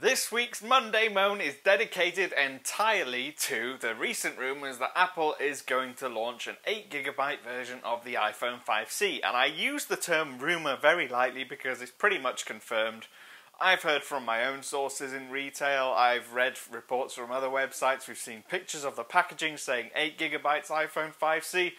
This week's Monday Moan is dedicated entirely to the recent rumours that Apple is going to launch an 8GB version of the iPhone 5C. And I use the term rumour very lightly because it's pretty much confirmed. I've heard from my own sources in retail, I've read reports from other websites, we've seen pictures of the packaging saying 8GB iPhone 5C.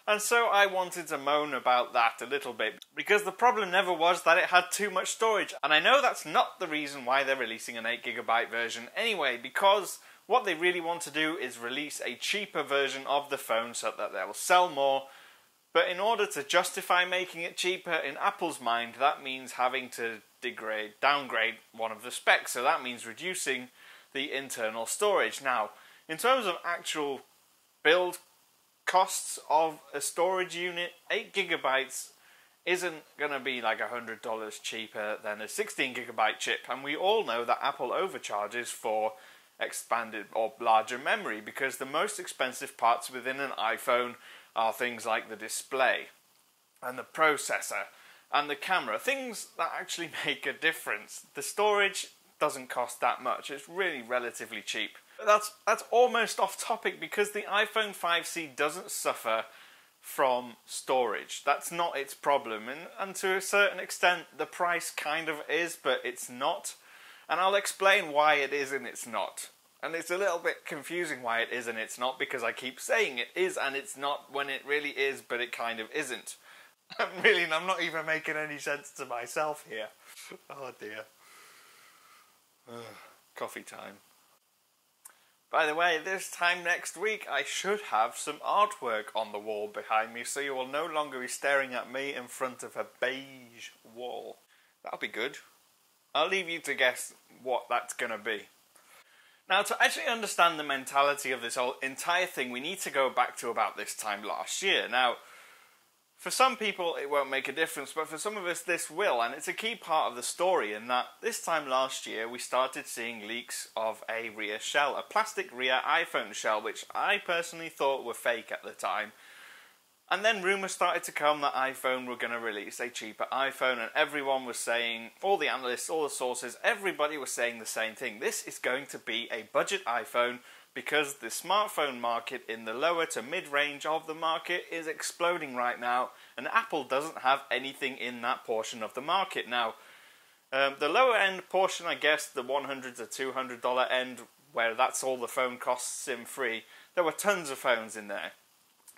And so I wanted to moan about that a little bit, because the problem never was that it had too much storage. And I know that's not the reason why they're releasing an 8GB version anyway, because what they really want to do is release a cheaper version of the phone so that they'll sell more. But in order to justify making it cheaper, in Apple's mind, that means having to downgrade one of the specs. So that means reducing the internal storage. Now, in terms of actual build costs of a storage unit, 8GB isn't going to be like $100 cheaper than a 16GB chip, and we all know that Apple overcharges for expanded or larger memory because the most expensive parts within an iPhone are things like the display and the processor and the camera, things that actually make a difference. The storage doesn't cost that much, it's really relatively cheap. That's almost off topic because the iPhone 5C doesn't suffer from storage. That's not its problem, and to a certain extent the price kind of is, but it's not. And I'll explain why it is and it's not. And it's a little bit confusing why it is and it's not, because I keep saying it is and it's not when it really is, but it kind of isn't. I'm not even making any sense to myself here. Oh dear. Coffee time. By the way, this time next week I should have some artwork on the wall behind me, so you will no longer be staring at me in front of a beige wall. That'll be good. I'll leave you to guess what that's going to be. Now, to actually understand the mentality of this whole entire thing, we need to go back to about this time last year. Now, for some people it won't make a difference, but for some of us this will, and it's a key part of the story in that this time last year we started seeing leaks of a rear shell, a plastic rear iPhone shell, which I personally thought were fake at the time. And then rumours started to come that iPhone were going to release a cheaper iPhone, and everyone was saying, all the analysts, all the sources, everybody was saying the same thing. This is going to be a budget iPhone because the smartphone market in the lower to mid-range of the market is exploding right now, and Apple doesn't have anything in that portion of the market. Now, the lower end portion, I guess, the $100 to $200 end, where that's all the phone costs SIM-free, there were tons of phones in there.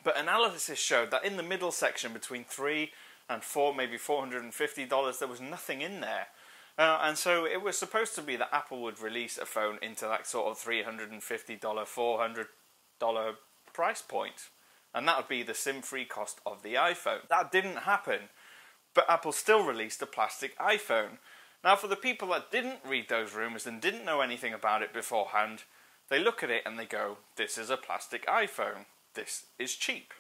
But analysis showed that in the middle section between $300 and maybe $450, there was nothing in there. And so it was supposed to be that Apple would release a phone into that sort of $350, $400 price point. And that would be the SIM-free cost of the iPhone. That didn't happen, but Apple still released a plastic iPhone. Now, for the people that didn't read those rumours and didn't know anything about it beforehand, they look at it and they go, this is a plastic iPhone. This is cheap.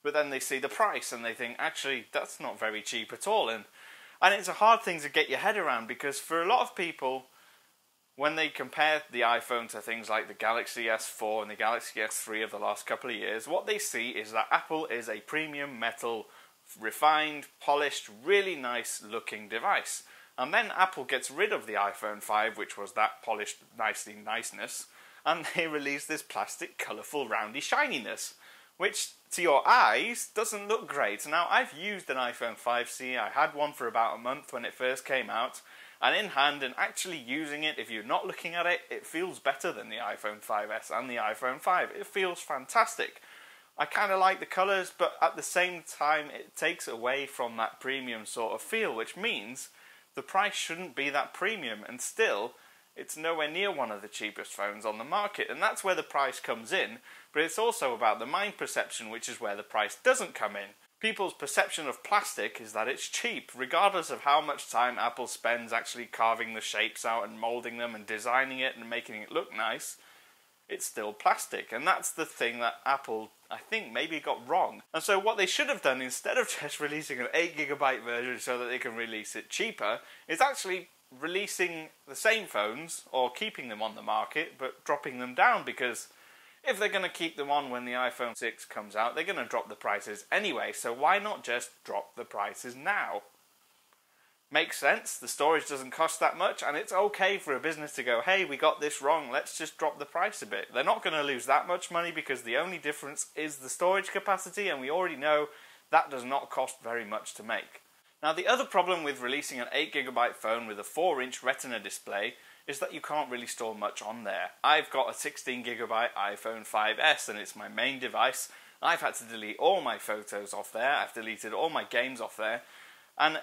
But then they see the price and they think, actually, that's not very cheap at all. And it's a hard thing to get your head around, because for a lot of people, when they compare the iPhone to things like the Galaxy S4 and the Galaxy S3 of the last couple of years, what they see is that Apple is a premium metal, refined, polished, really nice looking device. And then Apple gets rid of the iPhone 5, which was that polished niceness, and they release this plastic, colourful, roundy shininess, which to your eyes doesn't look great. Now, I've used an iPhone 5C. I had one for about a month when it first came out, and in hand and actually using it, if you're not looking at it, it feels better than the iPhone 5S and the iPhone 5. It feels fantastic. I kind of like the colours, but at the same time it takes away from that premium sort of feel, which means the price shouldn't be that premium, and still it's nowhere near one of the cheapest phones on the market, and that's where the price comes in. But it's also about the mind perception, which is where the price doesn't come in. People's perception of plastic is that it's cheap, regardless of how much time Apple spends actually carving the shapes out and moulding them and designing it and making it look nice. It's still plastic, and that's the thing that Apple, I think, maybe got wrong. And so what they should have done, instead of just releasing an 8GB version so that they can release it cheaper, is actually releasing the same phones, or keeping them on the market, but dropping them down, because if they're going to keep them on when the iPhone 6 comes out, they're going to drop the prices anyway, so why not just drop the prices now? Makes sense, the storage doesn't cost that much, and it's okay for a business to go, hey, we got this wrong, let's just drop the price a bit. They're not going to lose that much money because the only difference is the storage capacity, and we already know that does not cost very much to make. Now, the other problem with releasing an 8GB phone with a 4-inch Retina display is that you can't really store much on there. I've got a 16GB iPhone 5S, and it's my main device. I've had to delete all my photos off there, I've deleted all my games off there, and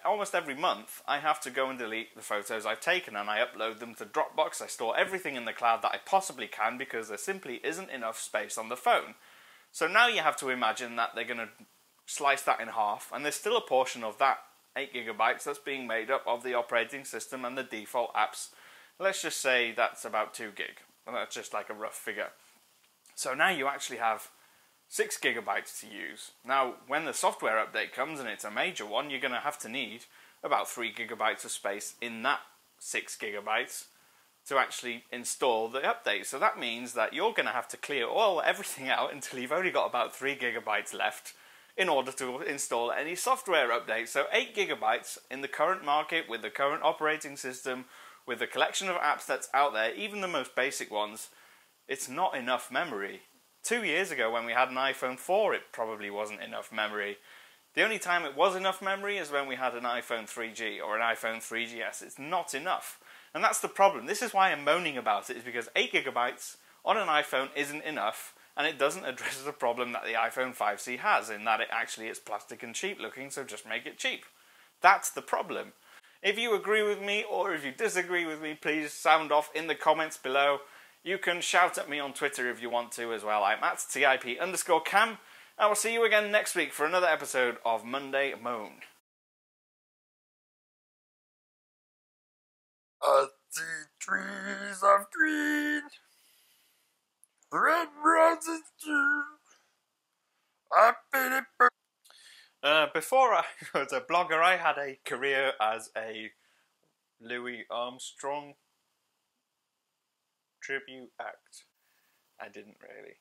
almost every month, I have to go and delete the photos I've taken, and I upload them to Dropbox. I store everything in the cloud that I possibly can because there simply isn't enough space on the phone. So now you have to imagine that they're going to slice that in half, and there's still a portion of that 8GB that's being made up of the operating system and the default apps. Let's just say that's about 2 gig, and that's just like a rough figure. So now you actually have 6GB to use. Now, when the software update comes, and it's a major one, you're going to have to need about 3GB of space in that 6GB to actually install the update. So that means that you're going to have to clear everything out until you've only got about 3GB left in order to install any software updates. So 8GB in the current market, with the current operating system, with the collection of apps that's out there, even the most basic ones, it's not enough memory. 2 years ago when we had an iPhone 4, it probably wasn't enough memory. The only time it was enough memory is when we had an iPhone 3G or an iPhone 3GS. It's not enough. And that's the problem. This is why I'm moaning about it, is because 8GB on an iPhone isn't enough, and it doesn't address the problem that the iPhone 5C has, in that it's plastic and cheap looking, so just make it cheap. That's the problem. If you agree with me, or if you disagree with me, please sound off in the comments below. You can shout at me on Twitter if you want to as well. I'm at TIP_Cam. I will see you again next week for another episode of Monday Moan. I see trees of green, red roses too. Before I was a blogger, I had a career as a Louis Armstrong tribute act. I didn't really.